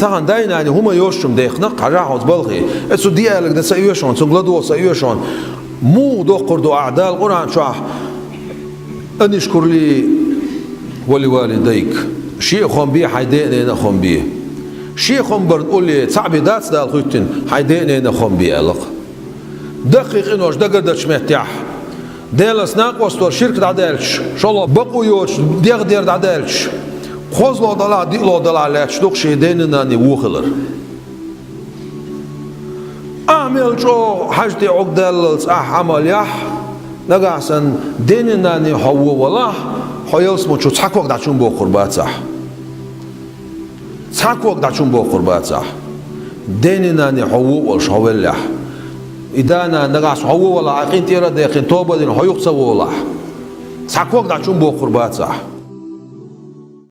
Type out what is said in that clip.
تهان داينا يعني هما يوشم ديخنا قراحوز بلغي اسو ديالك دا سايوشون سنغلدو سايوشون مو دوقر دو أعداء القرآن شاح أن يشكر لي ولوالديك شيخهم بيه حيدينا نخهم بيه شيخهم برد لي صعب دات دا الخيتين حيدينا نخهم بيه لق دقيق إنوش دقردش مهتاح ديلس ناقوستور شركة عدالش شالله بقو يوش دير عدالش خوز لو دلا دي لو دلا لاتش دوك شيديننا ني وخلر أعمل جو حاجتي عقدالس عمل يح نقاسن ديننا ني حو والله حيوس مو شو تحكوك دعشون بو قربات صح تحكوك دعشون بو قربات صح ديننا ني حو والش حول يح إدانا نقاس حو والله عقين تيرا ديقين توبة دين حيوق سوو والله تحكوك دعشون بو قربات صح